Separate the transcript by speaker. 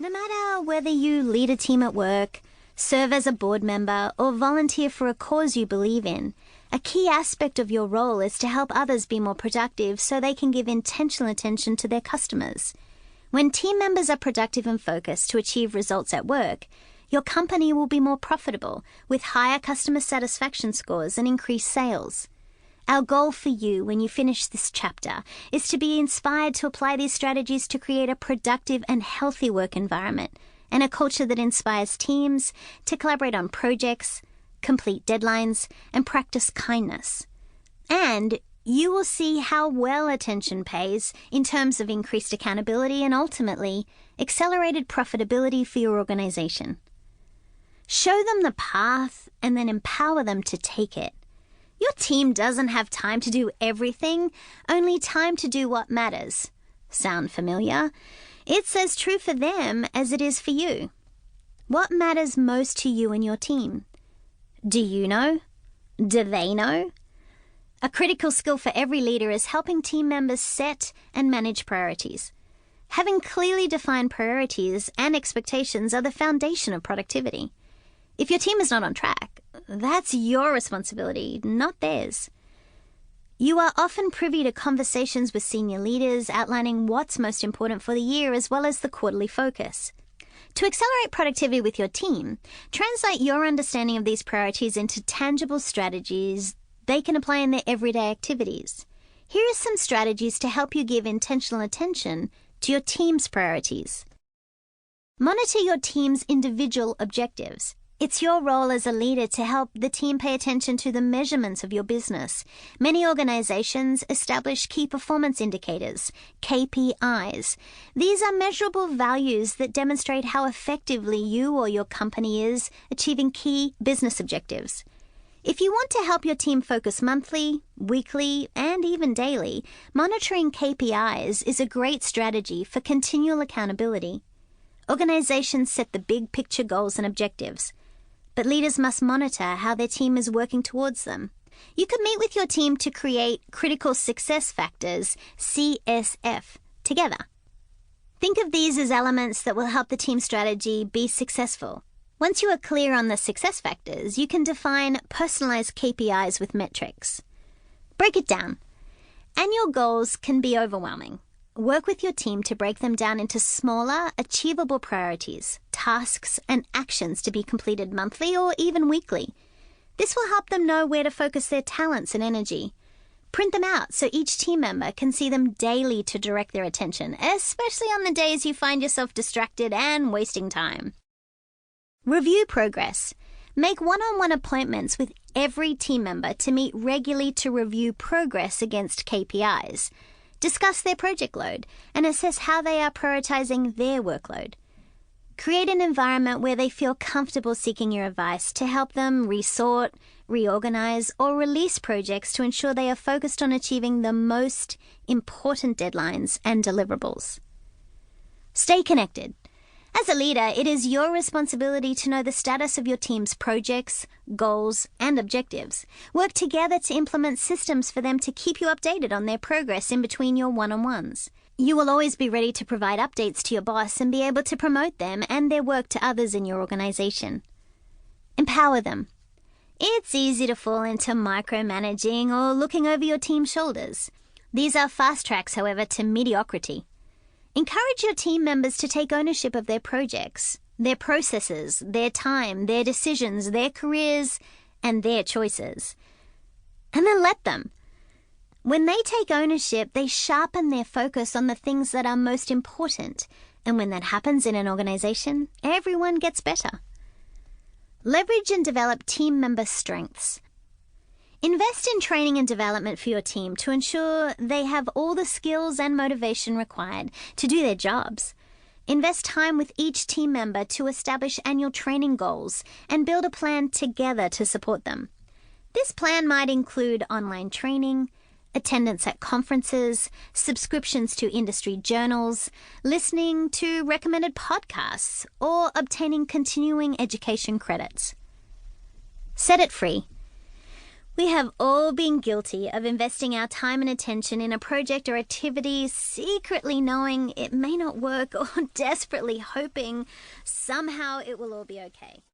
Speaker 1: No matter whether you lead a team at work, serve as a board member, or volunteer for a cause you believe in, a key aspect of your role is to help others be more productive so they can give intentional attention to their customers. When team members are productive and focused to achieve results at work, your company will be more profitable, with higher customer satisfaction scores and increased sales. Our goal for you when you finish this chapter is to be inspired to apply these strategies to create a productive and healthy work environment and a culture that inspires teams to collaborate on projects, complete deadlines, and practice kindness. And you will see how well attention pays in terms of increased accountability and ultimately accelerated profitability for your organization. Show them the path and then empower them to take it. Your team doesn't have time to do everything, only time to do what matters. Sound familiar? It's as true for them as it is for you. What matters most to you and your team? Do you know? Do they know? A critical skill for every leader is helping team members set and manage priorities. Having clearly defined priorities and expectations are the foundation of productivity. If your team is not on track, that's your responsibility, not theirs. You are often privy to conversations with senior leaders outlining what's most important for the year as well as the quarterly focus. To accelerate productivity with your team, translate your understanding of these priorities into tangible strategies they can apply in their everyday activities. Here are some strategies to help you give intentional attention to your team's priorities. Monitor your team's individual objectives. It's your role as a leader to help the team pay attention to the measurements of your business. Many organizations establish key performance indicators, KPIs. These are measurable values that demonstrate how effectively you or your company is achieving key business objectives. If you want to help your team focus monthly, weekly, and even daily, monitoring KPIs is a great strategy for continual accountability. Organizations set the big picture goals and objectives, but leaders must monitor how their team is working towards them. You can meet with your team to create critical success factors, CSF, together. Think of these as elements that will help the team strategy be successful. Once you are clear on the success factors, you can define personalized KPIs with metrics. Break it down. Annual goals can be overwhelming. Work with your team to break them down into smaller, achievable priorities, tasks, and actions to be completed monthly or even weekly. This will help them know where to focus their talents and energy. Print them out so each team member can see them daily to direct their attention, especially on the days you find yourself distracted and wasting time. Review progress. Make one-on-one appointments with every team member to meet regularly to review progress against KPIs. Discuss their project load and assess how they are prioritizing their workload. Create an environment where they feel comfortable seeking your advice to help them resort, reorganize, or release projects to ensure they are focused on achieving the most important deadlines and deliverables. Stay connected. As a leader, it is your responsibility to know the status of your team's projects, goals, and objectives. Work together to implement systems for them to keep you updated on their progress in between your one-on-ones. You will always be ready to provide updates to your boss and be able to promote them and their work to others in your organization. Empower them. It's easy to fall into micromanaging or looking over your team's shoulders. These are fast tracks, however, to mediocrity. Encourage your team members to take ownership of their projects, their processes, their time, their decisions, their careers, and their choices. And then let them. When they take ownership, they sharpen their focus on the things that are most important. And when that happens in an organization, everyone gets better. Leverage and develop team member strengths. Invest in training and development for your team to ensure they have all the skills and motivation required to do their jobs. Invest time with each team member to establish annual training goals and build a plan together to support them. This plan might include online training, attendance at conferences, subscriptions to industry journals, listening to recommended podcasts, or obtaining continuing education credits. Set it free. We have all been guilty of investing our time and attention in a project or activity, secretly knowing it may not work or desperately hoping somehow it will all be okay.